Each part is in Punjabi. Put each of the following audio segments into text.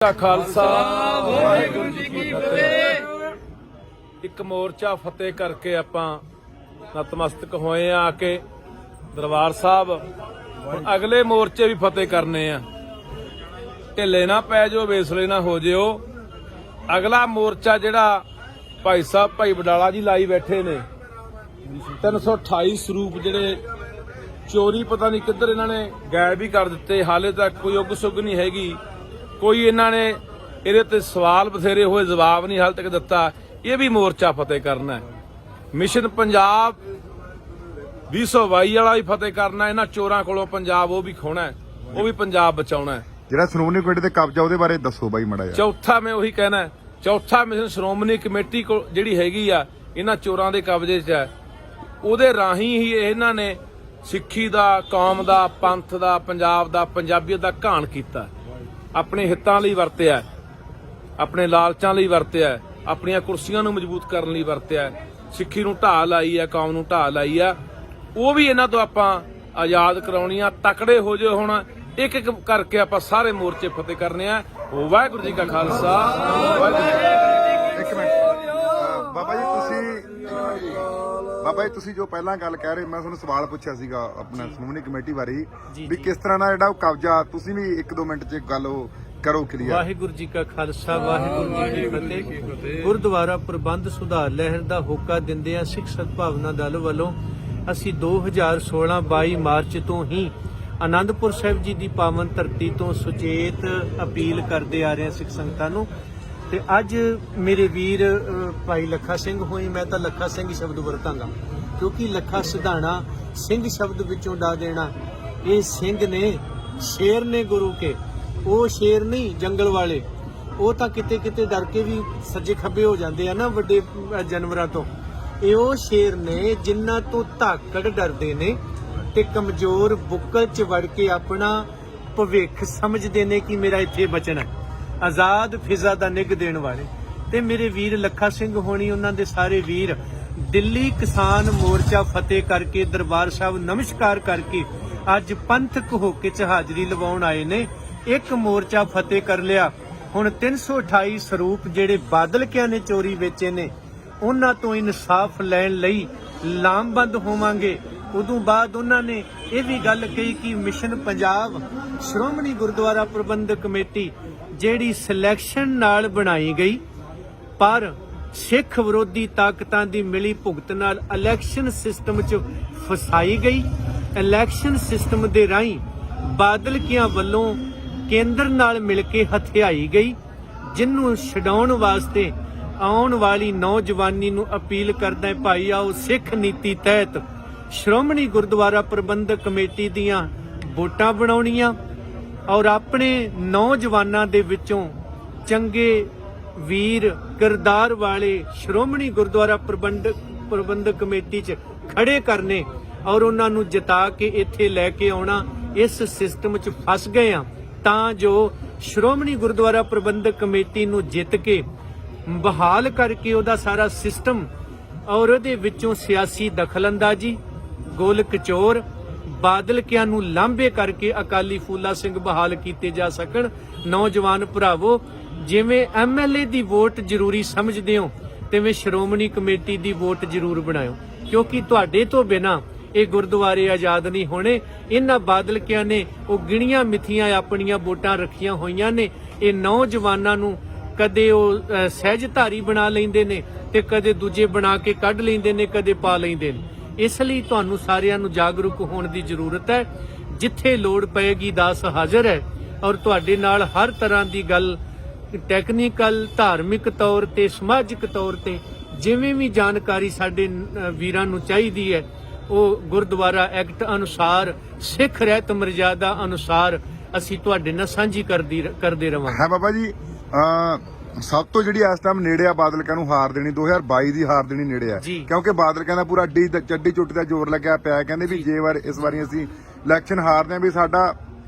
ਦਾ ਖਾਲਸਾ ਵਾਹਿਗੁਰੂ ਜੀ ਕੀ ਫਤਿਹ। ਇੱਕ ਮੋਰਚਾ ਫਤਿਹ ਕਰਕੇ ਆਪਾਂ ਨਤਮਸਤਕ ਹੋਏ ਆ ਕੇ ਦਰਬਾਰ ਸਾਹਿਬ। ਹੁਣ ਅਗਲੇ ਮੋਰਚੇ ਵੀ ਫਤਿਹ ਕਰਨੇ ਆ। ਢਿੱਲੇ ਨਾ ਪੈ ਜਾਓ, ਵੇਸਲੇ ਨਾ ਹੋ ਜਿਓ। ਅਗਲਾ ਮੋਰਚਾ ਜਿਹੜਾ ਭਾਈ ਸਾਹਿਬ ਭਾਈ ਬਡਾਲਾ ਜੀ ਲਾਈ ਬੈਠੇ ਨੇ 328 ਸਰੂਪ ਜਿਹੜੇ ਚੋਰੀ ਪਤਾ ਨਹੀਂ ਕਿੱਧਰ ਇਹਨਾਂ ਨੇ ਗਾਇਬ ਵੀ ਕਰ ਦਿੱਤੇ। ਹਾਲੇ ਤੱਕ ਕੋਈ ਉੱਗ ਸੁੱਗ ਨਹੀਂ ਹੈਗੀ। ਕੋਈ ਇਹਨਾਂ ਨੇ ਇਹਦੇ ਤੇ ਸਵਾਲ ਬਥੇਰੇ ਹੋਏ, ਜਵਾਬ ਨਹੀਂ ਹਾਲ ਤੱਕ ਦਿੱਤਾ। ਇਹ ਵੀ ਮੋਰਚਾ ਫਤਿਹ ਕਰਨਾ ਹੈ। ਮਿਸ਼ਨ ਪੰਜਾਬ 2022 ਵਾਲਾ ਵੀ ਫਤਿਹ ਕਰਨਾ। ਇਹਨਾਂ ਚੋਰਾਂ ਕੋਲੋਂ ਪੰਜਾਬ ਉਹ ਵੀ ਖੋਣਾ ਹੈ, ਉਹ ਵੀ ਪੰਜਾਬ ਬਚਾਉਣਾ ਹੈ। ਜਿਹੜਾ ਸ਼੍ਰੋਮਣੀ ਕਮੇਟੀ ਤੇ ਕਬਜ਼ਾ ਉਹਦੇ ਬਾਰੇ ਦੱਸੋ ਬਾਈ ਮਾੜਾ ਜਿਹਾ। ਚੌਥਾ ਮੈਂ ਉਹੀ ਕਹਿਣਾ, ਚੌਥਾ ਮਿਸ਼ਨ ਸ਼੍ਰੋਮਣੀ ਕਮੇਟੀ ਕੋਲ ਜਿਹੜੀ ਹੈਗੀ ਆ ਇਹਨਾਂ ਚੋਰਾਂ ਦੇ ਕਬਜ਼ੇ 'ਚ ਹੈ। ਉਹਦੇ ਰਾਹੀਂ ਹੀ ਇਹਨਾਂ ਨੇ ਸਿੱਖੀ ਦਾ, ਕੌਮ ਦਾ, ਪੰਥ ਦਾ, ਪੰਜਾਬ ਦਾ, ਪੰਜਾਬੀਅਤ ਦਾ ਘਾਣ ਕੀਤਾ। ਆਪਣੇ ਹਿੱਤਾਂ ਲਈ ਵਰਤਿਆ, ਆਪਣੇ ਲਾਲਚਾਂ ਲਈ ਵਰਤਿਆ, ਆਪਣੀਆਂ ਕੁਰਸੀਆਂ ਨੂੰ ਮਜ਼ਬੂਤ ਕਰਨ ਲਈ ਵਰਤਿਆ। ਸਿੱਖੀ ਨੂੰ ਢਾਹ ਲਾਈ ਆ, ਕੌਮ ਨੂੰ ਢਾਹ ਲਾਈ ਆ। ਉਹ ਵੀ ਇਹਨਾਂ ਤੋਂ ਆਪਾਂ ਆਜ਼ਾਦ ਕਰਾਉਣੀ ਆ। ਤਕੜੇ ਹੋ ਜਾਓ। ਹੁਣ ਇੱਕ ਇੱਕ ਕਰਕੇ ਆਪਾਂ ਸਾਰੇ ਮੋਰਚੇ ਫਤਿਹ ਕਰਨੇ ਆ। ਵਾਹਿਗੁਰੂ ਜੀ ਕਾ ਖਾਲਸਾ। ਇੱਕ ਮਿੰਟ ਬਾਬਾ ਜੀ ਤੁਸੀਂ ਜੋ ਪਹਿਲਾਂ ਗੱਲ ਕਹਿ ਰਹੇ, ਮੈਂ ਤੁਹਾਨੂੰ ਸਵਾਲ ਪੁੱਛਿਆ ਸੀਗਾ ਆਪਣਾ ਸ਼੍ਰੋਮਣੀ ਕਮੇਟੀ ਬਾਰੇ ਵੀ ਕਿਸ ਤਰ੍ਹਾਂ ਦਾ ਜਿਹੜਾ ਉਹ ਕਬਜ਼ਾ, ਤੁਸੀਂ ਵੀ 1-2 ਮਿੰਟ 'ਚ ਗੱਲ ਉਹ ਕਰੋ ਕਲੀਅਰ। ਵਾਹਿਗੁਰੂ ਜੀ ਕਾ ਖਾਲਸਾ ਵਾਹਿਗੁਰੂ ਜੀ ਕੀ ਫਤਿਹ। ਗੁਰਦੁਆਰਾ ਪ੍ਰਬੰਧ ਸੁਧਾਰ ਲਹਿਰ ਦਾ ਹੋਕਾ ਦਿੰਦਿਆਂ ਸਿੱਖ ਸਦਭਾਵਨਾ ਦਲ ਵੱਲੋਂ ਅਸੀਂ 2016-22 ਮਾਰਚ ਤੋਂ ਹੀ ਆਨੰਦਪੁਰ ਸਾਹਿਬ ਜੀ ਦੀ ਪਾਵਨ ਧਰਤੀ ਤੋਂ ਸੁਚੇਤ ਅਪੀਲ ਕਰਦੇ ਆ ਰਹੇ ਹਾਂ ਸਿੱਖ ਸੰਗਤਾਂ ਨੂੰ। ਤੇ ਅੱਜ ਮੇਰੇ ਵੀਰ ਭਾਈ ਲੱਖਾ ਸਿੰਘ ਹੋਈ, ਮੈਂ ਤਾਂ ਲੱਖਾ ਸਿੰਘ ਹੀ ਸ਼ਬਦ ਵਰਤਾਂਗਾ ਕਿਉਂਕਿ ਲੱਖਾ ਸਿਧਾਣਾ ਸਿੰਘ ਸ਼ਬਦ ਵਿੱਚੋਂ ਡਾ ਦੇਣਾ। ਇਹ ਸਿੰਘ ਨੇ, ਸ਼ੇਰ ਨੇ ਗੁਰੂ ਕੇ। ਉਹ ਸ਼ੇਰ ਨਹੀਂ ਜੰਗਲ ਵਾਲੇ, ਉਹ ਤਾਂ ਕਿਤੇ ਕਿਤੇ ਡਰ ਕੇ ਵੀ ਸੱਜੇ ਖੱਬੇ ਹੋ ਜਾਂਦੇ ਆ ਨਾ ਵੱਡੇ ਜਾਨਵਰਾਂ ਤੋਂ। ਇਹ ਉਹ ਸ਼ੇਰ ਨੇ ਜਿਨ੍ਹਾਂ ਤੋਂ ਧਾਕੜ ਡਰਦੇ ਨੇ ਤੇ ਕਮਜ਼ੋਰ ਬੁੱਕਲ 'ਚ ਵੜ ਕੇ ਆਪਣਾ ਭਵਿੱਖ ਸਮਝਦੇ ਨੇ ਕਿ ਮੇਰਾ ਇੱਥੇ ਬਚਣਾ। ਆਜ਼ਾਦ ਫਿਜ਼ਾ ਦਾ ਨਿੱਘ ਦੇਣ ਵਾਲੇ ਤੇ ਮੇਰੇ ਵੀਰ ਲੱਖਾ ਸਿੰਘ ਹੋਣੀ, ਉਹਨਾਂ ਦੇ ਸਾਰੇ ਵੀਰ ਦਿੱਲੀ ਕਿਸਾਨ ਮੋਰਚਾ ਫਤਿਹ ਕਰਕੇ ਦਰਬਾਰ ਸਾਹਿਬ ਨਮਸਕਾਰ ਕਰਕੇ ਅੱਜ ਪੰਥਕ ਹੋ ਕੇ 'ਚ ਹਾਜ਼ਰੀ ਲਵਾਉਣ ਆਏ ਨੇ। ਇੱਕ ਮੋਰਚਾ ਫਤਿਹ ਕਰ ਲਿਆ। ਹੁਣ 328 ਸਰੂਪ ਜਿਹੜੇ ਬਾਦਲਕਿਆਂ ਨੇ ਚੋਰੀ ਵੇਚੇ ਨੇ ਉਹਨਾਂ ਤੋਂ ਇਨਸਾਫ ਲੈਣ ਲਈ ਲਾਮਬੰਦ ਹੋਵਾਂਗੇ। ਉਦੋਂ ਬਾਅਦ ਉਹਨਾਂ ਨੇ ਇਹ ਵੀ ਗੱਲ ਕਹੀ ਕਿ ਮਿਸ਼ਨ ਪੰਜਾਬ ਸ਼੍ਰੋਮਣੀ ਗੁਰਦੁਆਰਾ ਪ੍ਰਬੰਧਕ ਕਮੇਟੀ ਜਿਹੜੀ ਸਿਲੈਕਸ਼ਨ ਨਾਲ ਬਣਾਈ ਗਈ ਪਰ ਸਿੱਖ ਵਿਰੋਧੀ ਤਾਕਤਾਂ ਦੀ ਮਿਲੀ ਭੁਗਤ ਨਾਲ ਇਲੈਕਸ਼ਨ ਸਿਸਟਮ 'ਚ ਫਸਾਈ ਗਈ। ਇਲੈਕਸ਼ਨ ਸਿਸਟਮ ਦੇ ਰਾਹੀਂ ਬਾਦਲਕਿਆਂ ਵੱਲੋਂ ਕੇਂਦਰ ਨਾਲ ਮਿਲ ਕੇ ਹਥਿਆਈ ਗਈ, ਜਿਹਨੂੰ ਛਡਾਉਣ ਵਾਸਤੇ ਆਉਣ ਵਾਲੀ ਨੌਜਵਾਨੀ ਨੂੰ ਅਪੀਲ ਕਰਦਾ ਹੈ ਭਾਈ ਆਓ ਸਿੱਖ ਨੀਤੀ ਤਹਿਤ ਸ਼੍ਰੋਮਣੀ ਗੁਰਦੁਆਰਾ ਪ੍ਰਬੰਧਕ ਕਮੇਟੀ ਦੀਆਂ ਵੋਟਾਂ ਬਣਾਉਣੀਆਂ ਔਰ ਆਪਣੇ ਨੌਜਵਾਨਾਂ ਦੇ ਵਿੱਚੋਂ ਚੰਗੇ ਵੀਰ ਕਿਰਦਾਰ ਵਾਲੇ ਸ਼੍ਰੋਮਣੀ ਗੁਰਦੁਆਰਾ ਪ੍ਰਬੰਧਕ ਕਮੇਟੀ 'ਚ ਖੜੇ ਕਰਨੇ ਔਰ ਉਹਨਾਂ ਨੂੰ ਜਿਤਾ ਕੇ ਇੱਥੇ ਲੈ ਕੇ ਆਉਣਾ। ਇਸ ਸਿਸਟਮ 'ਚ ਫਸ ਗਏ ਆ ਤਾਂ ਜੋ ਸ਼੍ਰੋਮਣੀ ਗੁਰਦੁਆਰਾ ਪ੍ਰਬੰਧਕ ਕਮੇਟੀ ਨੂੰ ਜਿੱਤ ਕੇ ਬਹਾਲ ਕਰਕੇ ਉਹਦਾ ਸਾਰਾ ਸਿਸਟਮ ਔਰ ਉਹਦੇ ਵਿੱਚੋਂ ਸਿਆਸੀ ਦਖਲਅੰਦਾਜ਼ੀ, ਗੋਲ ਕਚੋਰ, ਬਾਦਲਕਿਆਂ ਨੂੰ ਲਾਂਭੇ ਕਰਕੇ ਅਕਾਲੀ ਫੂਲਾ ਸਿੰਘ ਬਹਾਲ ਕੀਤੇ ਜਾ ਸਕਣ। ਨੌਜਵਾਨ ਭਰਾਵੋ, ਜਿਵੇਂ MLA ਦੀ ਵੋਟ ਜ਼ਰੂਰੀ ਸਮਝਦੇ ਹੋ ਤਿਵੇਂ ਸ਼੍ਰੋਮਣੀ ਕਮੇਟੀ ਦੀ ਵੋਟ ਜ਼ਰੂਰ ਬਣਾਇਓ ਕਿਉਂਕਿ ਤੁਹਾਡੇ ਤੋਂ ਬਿਨਾਂ ਇਹ ਗੁਰਦੁਆਰੇ ਆਜ਼ਾਦ ਨਹੀਂ ਹੋਣੇ। ਇਹਨਾਂ ਬਾਦਲਕਿਆਂ ਨੇ ਉਹ ਗਿਣੀਆਂ ਮਿਥੀਆਂ ਆਪਣੀਆਂ ਵੋਟਾਂ ਰੱਖੀਆਂ ਹੋਈਆਂ ਨੇ। ਇਹ ਨੌਜਵਾਨਾਂ ਨੂੰ ਕਦੇ ਉਹ ਸਹਿਜਧਾਰੀ ਬਣਾ ਲੈਂਦੇ ਨੇ ਤੇ ਕਦੇ ਦੂਜੇ ਬਣਾ ਕੇ ਕੱਢ ਲੈਂਦੇ ਨੇ, ਕਦੇ ਪਾ ਲੈਂਦੇ ਨੇ। ਇਸ ਲਈ ਤੁਹਾਨੂੰ ਸਾਰਿਆਂ ਨੂੰ ਜਾਗਰੂਕ ਹੋਣ ਦੀ ਜ਼ਰੂਰਤ ਹੈ। ਜਿੱਥੇ ਲੋੜ ਪਏਗੀ ਦਾਸ ਹਾਜ਼ਰ ਹੈ ਔਰ ਤੁਹਾਡੇ ਨਾਲ ਹਰ ਤਰ੍ਹਾਂ ਦੀ ਗੱਲ ਟੈਕਨੀਕਲ, ਧਾਰਮਿਕ ਤੌਰ ਤੇ, ਸਮਾਜਿਕ ਤੌਰ ਤੇ ਜਿਵੇਂ ਵੀ ਜਾਣਕਾਰੀ ਸਾਡੇ ਵੀਰਾਂ ਨੂੰ ਚਾਹੀਦੀ ਹੈ ਉਹ ਗੁਰਦੁਆਰਾ ਐਕਟ ਅਨੁਸਾਰ, ਸਿੱਖ ਰਹਿਤ ਮਰਜ਼ਾਦਾ ਅਨੁਸਾਰ ਅਸੀਂ ਤੁਹਾਡੇ ਨਾਲ ਸਾਂਝੀ ਕਰਦੇ ਰਵਾਂਗੇ। ਹਾਂ ਬਾਬਾ ਜੀ, ਸਭ ਤੋਂ ਜਿਹੜੀ ਇਸ ਟਾਈਮ ਨੇੜੇ ਆ ਬਾਦਲਕਿਆਂ ਨੂੰ ਹਾਰ ਦੇਣੀ, 2022 ਦੀ ਹਾਰ ਦੇਣੀ ਨੇੜੇ ਆ ਕਿਉਂਕਿ ਬਾਦਲਕਿਆਂ ਦਾ ਪੂਰਾ ਚੱਡੀ ਚੁੱਟੀ ਦਾ ਜ਼ੋਰ ਲੱਗਿਆ ਪਿਆ। ਕਹਿੰਦੇ ਵੀ ਜੇ ਇਸ ਵਾਰੀ ਅਸੀਂ ਇਲੈਕਸ਼ਨ ਹਾਰਦੇ ਆ ਵੀ ਸਾਡਾ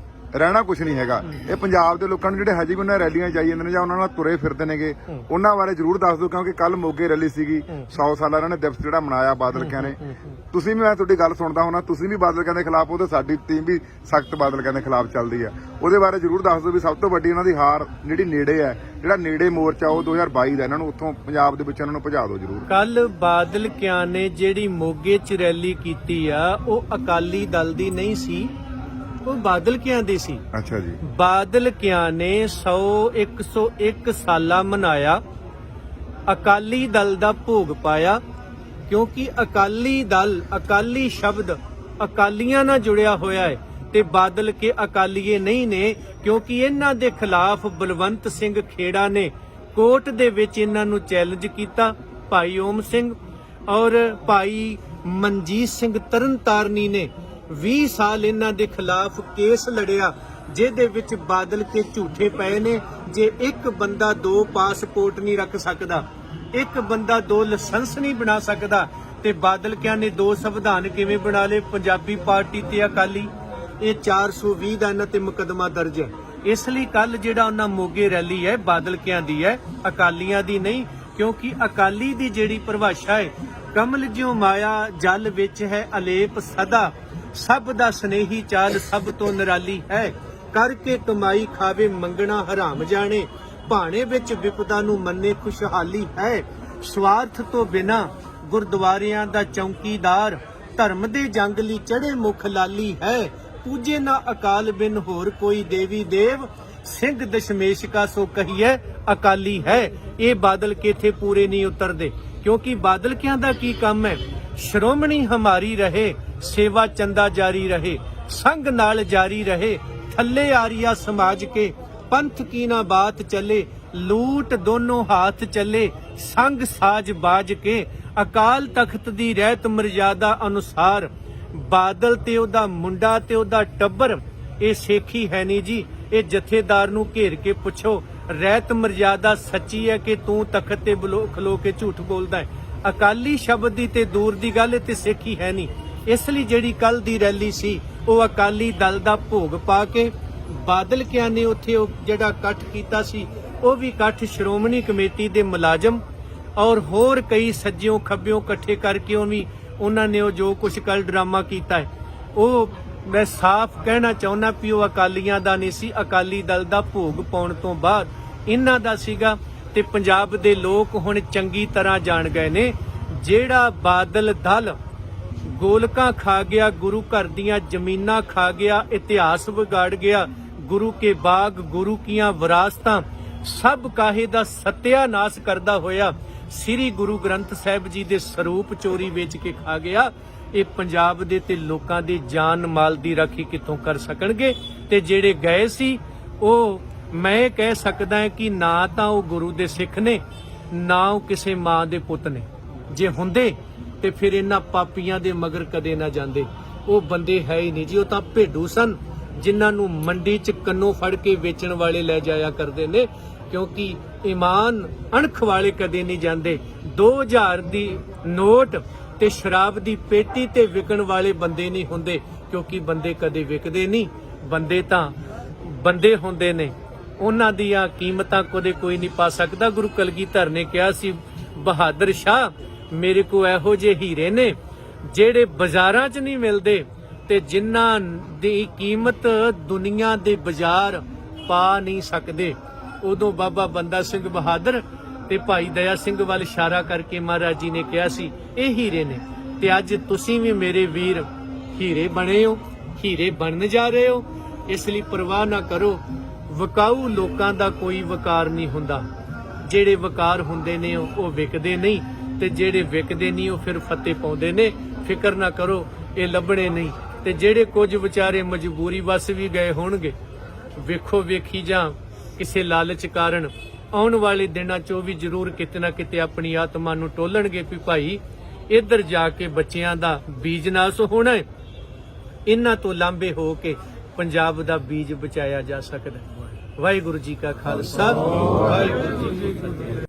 ਰਹਿਣਾ ਕੁਝ ਨਹੀਂ ਹੈਗਾ। ਇਹ ਪੰਜਾਬ ਦੇ ਲੋਕਾਂ ਨੂੰ ਜਿਹੜੇ ਹਜੇ ਵੀ ਉਹਨਾਂ ਰੈਲੀਆਂ ਜਾਈ ਜਾਂਦੇ ਨੇ ਜਾਂ ਉਹਨਾਂ ਨਾਲ ਤੁਰੇ ਫਿਰਦੇ ਨੇਗੇ, ਉਹਨਾਂ ਬਾਰੇ ਜ਼ਰੂਰ ਦੱਸ ਦਿਓ, ਕਿਉਂਕਿ ਕੱਲ ਮੋਗੇ ਰੈਲੀ ਸੀਗੀ, 100 ਸਾਲਾ ਇਹਨਾਂ ਨੇ ਦਿਵਸ ਜਿਹੜਾ ਮਨਾਇਆ ਬਾਦਲ ਕਿਆਂ ਨੇ। ਤੁਸੀਂ ਵੀ, ਮੈਂ ਤੁਹਾਡੀ ਗੱਲ ਸੁਣਦਾ ਹੋਣਾ, ਤੁਸੀਂ ਵੀ ਬਾਦਲ ਕਿਆਂ ਦੇ ਖਿਲਾਫ ਹੋ ਤੇ ਸਾਡੀ ਟੀਮ ਵੀ ਸਖਤ ਬਾਦਲ ਕਿਆਂ ਦੇ ਖਿਲਾਫ ਚੱਲਦੀ ਆ। ਉਹਦੇ ਬਾਰੇ ਜ਼ਰੂਰ ਦੱਸ ਦਿਓ ਵੀ ਸਭ ਤੋਂ ਵੱਡੀ ਇਹਨਾਂ ਦੀ ਹਾਰ ਜਿਹੜੀ ਨੇੜੇ ਹੈ, ਜਿਹੜਾ ਨੇੜੇ ਮੋਰਚਾ ਉਹ 2022 ਦਾ, ਇਹਨਾਂ ਨੂੰ ਉੱਥੋਂ ਪੰਜਾਬ ਦੇ ਵਿੱਚ ਇਹਨਾਂ ਨੂੰ ਭਜਾ ਦਿਓ ਜ਼ਰੂਰ। ਕੱਲ ਬਾਦਲ ਕਿਆਂ ਨੇ ਜਿਹੜੀ ਮੋਗੇ 'ਚ ਰੈਲੀ ਕੀਤੀ ਆ ਉਹ ਅਕਾਲੀ ਦਲ ਦੀ ਨਹੀਂ ਸੀ, ਉਹ ਬਾਦਲ ਕਿਆਂ ਦੀ ਸੀ। ਅੱਛਾ ਜੀ। ਬਾਦਲ ਕਿਆਂ ਨੇ 101 ਸਾਲਾ ਮਨਾਇਆ, ਅਕਾਲੀ ਦਲ ਦਾ ਭੋਗ ਪਾਇਆ, ਕਿਉਂਕਿ ਅਕਾਲੀ ਦਲ, ਅਕਾਲੀ ਸ਼ਬਦ ਅਕਾਲੀਆਂ ਨਾਲ ਜੁੜਿਆ ਹੋਇਆ ਹੈ ਤੇ ਬਾਦਲ ਕੇ ਅਕਾਲੀਏ ਨਹੀਂ ਨੇ, ਕਿਉਂਕਿ ਇਹਨਾਂ ਦੇ ਖਿਲਾਫ ਬਲਵੰਤ ਸਿੰਘ ਖੇੜਾ ਨੇ ਕੋਰਟ ਦੇ ਵਿੱਚ ਇਹਨਾਂ ਨੂੰ ਚੈਲੰਜ ਕੀਤਾ। ਭਾਈ ਓਮ ਸਿੰਘ ਔਰ ਭਾਈ ਮਨਜੀਤ ਸਿੰਘ ਤਰਨਤਾਰਨੀ ਨੇ 20 ਸਾਲ ਇਹਨਾਂ ਦੇ ਖਿਲਾਫ ਕੇਸ ਲੜਿਆ, ਜਿਹਦੇ ਵਿੱਚ ਬਾਦਲ ਕੇ ਝੂਠੇ ਪਏ ਨੇ। ਜੇ ਇੱਕ ਬੰਦਾ 2 ਪਾਸਪੋਰਟ ਨਹੀਂ ਰੱਖ ਸਕਦਾ, ਇੱਕ ਬੰਦਾ 2 ਲਾਇਸੈਂਸ ਨਹੀਂ ਬਣਾ ਸਕਦਾ, ਤੇ ਬਾਦਲ ਕਿਆਂ ਨੇ 2 ਸੰਵਿਧਾਨ ਕਿਵੇਂ ਬਣਾ ਲਏ, ਪੰਜਾਬੀ ਪਾਰਟੀ ਤੇ ਅਕਾਲੀ। ਇਹ 420 ਦਾ ਇਹਨਾਂ ਤੇ ਮੁਕੱਦਮਾ ਦਰਜ ਹੈ। ਇਸ ਲਈ ਕੱਲ ਜਿਹੜਾ ਉਹਨਾਂ ਮੋਗੇ ਰੈਲੀ ਹੈ ਬਾਦਲ ਕਿਆਂ ਦੀ ਹੈ, ਅਕਾਲੀਆਂ ਦੀ ਨਹੀਂ, ਕਿਉਂਕਿ ਅਕਾਲੀ ਦੀ ਜਿਹੜੀ ਪਰਿਭਾਸ਼ਾ ਹੈ, ਕਮਲ ਜਿਉ ਮਾਇਆ ਜਲ ਵਿੱਚ ਹੈ ਅਲੇਪ ਸਦਾ, ਸਭ ਦਾ ਸਨੇਹੀ ਚਾਲ ਸਭ ਤੋਂ ਨਿਰਾਲੀ ਹੈ, ਕਰਕੇ ਕਮਾਈ ਖਾਵੇ ਮੰਗਣਾ ਹਰਾਮ ਜਾਣੇ, ਭਾਣੇ ਵਿੱਚ ਵਿਪਦਾ ਨੂੰ ਮੰਨੇ ਖੁਸ਼ਹਾਲੀ ਹੈ, ਸਵਾਰਥ ਤੋਂ ਬਿਨਾ ਗੁਰਦੁਆਰਿਆਂ ਦਾ ਚੌਕੀਦਾਰ, ਧਰਮ ਦੇ ਜੰਗ ਲਈ ਚੜੇ ਮੁਖ ਲਾਲੀ ਹੈ, ਪੂਜੇ ਨਾ ਅਕਾਲ ਬਿਨ ਹੋਰ ਕੋਈ ਦੇਵੀ ਦੇਵ, ਸਿੰਘ ਦਸ਼ਮੇਸ਼ ਕਾ ਸੋ ਕਹੀਏ ਅਕਾਲੀ ਹੈ। ਇਹ ਬਾਦਲ ਕਿਥੇ ਪੂਰੇ ਨਹੀਂ ਉਤਰਦੇ, ਕਿਉਂਕਿ ਬਾਦਲ ਕਿਆਂ ਦਾ ਕੀ ਕੰਮ ਹੈ, ਸ਼੍ਰੋਮਣੀ ਹਮਾਰੀ ਰਹੇ, ਸੇਵਾ ਚੰਦਾ ਜਾਰੀ ਰਹੇ, ਸੰਗ ਨਾਲ ਜਾਰੀ ਰਹੇ, ਥੱਲੇ ਆਰੀਆ ਸਮਾਜ ਕੇ, ਪੰਥ ਕੀ ਨਾ ਬਾਤ ਚੱਲੇ, ਲੂਟ ਦੋਨੋਂ ਹਾਥ ਚੱਲੇ, ਸੰਗ ਸਾਜ ਬਾਜ ਕੇ, ਅਕਾਲ ਤਖਤ ਦੀ ਰਹਿਤ ਮਰਜ਼ਾਦਾ ਅਨੁਸਾਰ, ਬਾਦਲ ਤੇ ਉਹਦਾ ਮੁੰਡਾ ਤੇ ਉਹਦਾ ਟੱਬਰ ਇਹ ਸੇਖੀ ਹੈ ਨਹੀਂ ਜੀ। ਇਹ ਜਥੇਦਾਰ ਨੂੰ ਘੇਰ ਕੇ ਪੁੱਛੋ, ਰਹਿਤ ਮਰਜ਼ਾਦਾ ਸੱਚੀ ਹੈ ਕਿ ਤੂੰ ਤਖਤ ਤੇ ਖਲੋ ਕੇ ਝੂਠ ਬੋਲਦਾ ਹੈ? ਅਕਾਲੀ ਸ਼ਬਦ ਦੀ ਤੇ ਦੂਰ ਦੀ ਗੱਲ, ਤੇ ਸਿੱਖੀ ਹੈ ਨਹੀਂ। ਇਸ ਲਈ ਜਿਹੜੀ ਕੱਲ ਦੀ ਰੈਲੀ ਸੀ ਉਹ ਅਕਾਲੀ ਦਲ ਦਾ ਭੋਗ ਪਾ ਕੇ ਬਾਦਲ ਕਿਆਂ ਨੇ ਉੱਥੇ ਉਹ ਜਿਹੜਾ ਇਕੱਠ ਕੀਤਾ ਸੀ, ਉਹ ਵੀ ਇਕੱਠ ਸ਼੍ਰੋਮਣੀ ਕਮੇਟੀ ਦੇ ਮੁਲਾਜ਼ਮ ਔਰ ਹੋਰ ਕਈ ਸੱਜਿਓਂ ਖੱਬਿਓਂ ਇਕੱਠੇ ਕਰਕੇ ਉਹਨਾਂ ਨੇ ਉਹ ਜੋ ਕੁਝ ਕੱਲ ਡਰਾਮਾ ਕੀਤਾ ਹੈ, ਉਹ ਮੈਂ ਸਾਫ਼ ਕਹਿਣਾ ਚਾਹੁੰਦਾ ਵੀ ਉਹ ਅਕਾਲੀਆਂ ਦਾ ਨਹੀਂ ਸੀ, ਅਕਾਲੀ ਦਲ ਦਾ ਭੋਗ ਪਾਉਣ ਤੋਂ ਬਾਅਦ ਇਹਨਾਂ ਦਾ ਸੀਗਾ। ਤੇ ਪੰਜਾਬ ਦੇ ਲੋਕ ਹੁਣ ਚੰਗੀ ਤਰ੍ਹਾਂ ਜਾਣ ਗਏ ਨੇ, ਜਿਹੜਾ ਬਾਦਲ ਦਲ ਗੋਲਕਾਂ ਖਾ ਗਿਆ, ਗੁਰੂ ਘਰ ਦੀਆਂ ਜ਼ਮੀਨਾਂ ਖਾ ਗਿਆ, ਇਤਿਹਾਸ ਵਿਗਾੜ ਗਿਆ, ਗੁਰੂ ਕੇ ਬਾਗ, ਗੁਰੂ ਕੀਆਂ ਵਿਰਾਸਤਾਂ ਸਭ ਕਾਹੇ ਦਾ ਸਤਿਆਨਾਸ਼ ਕਰਦਾ ਹੋਇਆ ਸ੍ਰੀ ਗੁਰੂ ਗ੍ਰੰਥ ਸਾਹਿਬ ਜੀ ਦੇ ਸਰੂਪ ਚੋਰੀ ਵੇਚ ਕੇ ਖਾ ਗਿਆ। ਇਹ ਪੰਜਾਬ ਦੇ ਤੇ ਲੋਕਾਂ ਦੀ ਜਾਨ ਮਾਲ ਦੀ ਰਾਖੀ ਕਿੱਥੋਂ ਕਰ ਸਕਣਗੇ? ਤੇ ਜਿਹੜੇ ਗਏ ਸੀ ਉਹ ਮੈਂ ਕਹਿ ਸਕਦਾ ਹਾਂ ਕਿ ਨਾ ਤਾਂ ਉਹ ਗੁਰੂ ਦੇ ਸਿੱਖ ਨੇ, ਨਾ ਉਹ ਕਿਸੇ ਮਾਂ ਦੇ ਪੁੱਤ ਨੇ। ਜੇ ਹੁੰਦੇ ਤੇ ਫਿਰ ਇਹਨਾਂ ਪਾਪੀਆਂ ਦੇ ਮਗਰ ਕਦੇ ਨਾ ਜਾਂਦੇ। ਉਹ ਬੰਦੇ ਹੈ ਹੀ ਨਹੀਂ ਜੀ, ਉਹ ਤਾਂ ਭੇਡੂ ਸਨ ਜਿਨ੍ਹਾਂ ਨੂੰ ਮੰਡੀ 'ਚ ਕੰਨੋਂ ਫੜ ਕੇ ਵੇਚਣ ਵਾਲੇ ਲੈ ਜਾਇਆ ਕਰਦੇ ਨੇ, ਕਿਉਂਕਿ ਈਮਾਨ ਅਣਖ ਵਾਲੇ ਕਦੇ ਨਹੀਂ ਜਾਂਦੇ। 2000 ਦੀ ਨੋਟ ਤੇ ਸ਼ਰਾਬ ਦੀ ਪੇਟੀ ਤੇ ਵਿਕਣ ਵਾਲੇ ਬੰਦੇ ਨਹੀਂ ਹੁੰਦੇ, ਕਿਉਂਕਿ ਬੰਦੇ ਕਦੇ ਵਿਕਦੇ ਨਹੀਂ, ਬੰਦੇ ਤਾਂ ਬੰਦੇ ਹੁੰਦੇ ਨੇ, ਉਹਨਾਂ ਦੀਆਂ ਕੀਮਤਾਂ ਕਦੇ ਕੋਈ ਨਹੀਂ ਪਾ ਸਕਦਾ। ਗੁਰੂ ਕਲਗੀਧਰ ਨੇ ਕਿਹਾ ਸੀ, ਬਹਾਦਰ ਸ਼ਾਹ ਮੇਰੇ ਕੋ ਇਹੋ ਜਿਹੇ ਹੀਰੇ ਨੇ ਜਿਹੜੇ ਬਾਜ਼ਾਰਾਂ 'ਚ ਨਹੀਂ ਮਿਲਦੇ ਤੇ ਜਿਨ੍ਹਾਂ ਦੀ ਕੀਮਤ ਦੁਨੀਆ ਦੇ ਬਾਜ਼ਾਰ ਪਾ ਨਹੀਂ ਸਕਦੇ। ਉਦੋਂ ਬਾਬਾ ਬੰਦਾ ਸਿੰਘ ਬਹਾਦਰ ਤੇ ਭਾਈ ਦਇਆ ਸਿੰਘ ਵੱਲ ਇਸ਼ਾਰਾ ਕਰਕੇ ਮਹਾਰਾਜ ਜੀ ਨੇ ਕਿਹਾ ਸੀ, ਇਹ ਹੀਰੇ ਨੇ। ਤੇ ਅੱਜ ਤੁਸੀਂ ਵੀ ਮੇਰੇ ਵੀਰ ਹੀਰੇ ਬਣੇ ਹੋ, ਹੀਰੇ ਬਣਨ ਜਾ ਰਹੇ ਹੋ। ਇਸ ਲਈ ਪਰਵਾਹ ਨਾ ਕਰੋ, ਵਿਕਾਊ ਲੋਕਾਂ ਦਾ ਕੋਈ ਵਕਾਰ ਨਹੀਂ ਹੁੰਦਾ। ਜਿਹੜੇ ਵਕਾਰ ਹੁੰਦੇ ਨੇ ਉਹ ਵਿਕਦੇ ਨਹੀਂ, ਤੇ ਜਿਹੜੇ ਵਿਕਦੇ ਨਹੀਂ ਉਹ ਫਿਰ ਫੱਤੇ ਪਾਉਂਦੇ ਨੇ। ਫਿਕਰ ਨਾ ਕਰੋ, ਇਹ ਲੱਭਣੇ ਨਹੀਂ। ਤੇ ਜਿਹੜੇ ਕੁਝ ਵਿਚਾਰੇ ਮਜਬੂਰੀ ਵਸ ਵੀ ਗਏ ਹੋਣਗੇ, ਵੇਖੋ ਵੇਖੀ ਜਾਂ ਕਿਸੇ ਲਾਲਚ ਕਾਰਨ ਆਉਣ ਵਾਲੇ ਦਿਨਾਂ 'ਚ ਉਹ ਵੀ ਜ਼ਰੂਰ ਕਿਤੇ ਨਾ ਕਿਤੇ ਆਪਣੀ ਆਤਮਾ ਨੂੰ ਟੋਲਣਗੇ ਵੀ ਭਾਈ ਇੱਧਰ ਜਾ ਕੇ ਬੱਚਿਆਂ ਦਾ ਬੀਜ ਨਾਸ ਹੋਣਾ ਹੈ, ਇਹਨਾਂ ਤੋਂ ਲਾਂਭੇ ਹੋ ਕੇ ਪੰਜਾਬ ਦਾ ਬੀਜ ਬਚਾਇਆ ਜਾ ਸਕਦਾ ਹੈ। ਵਾਹਿਗੁਰੂ ਜੀ ਕਾ ਖਾਲਸਾ, ਵਾਹਿਗੁਰੂ ਜੀ ਕੀ ਫਤਿਹ।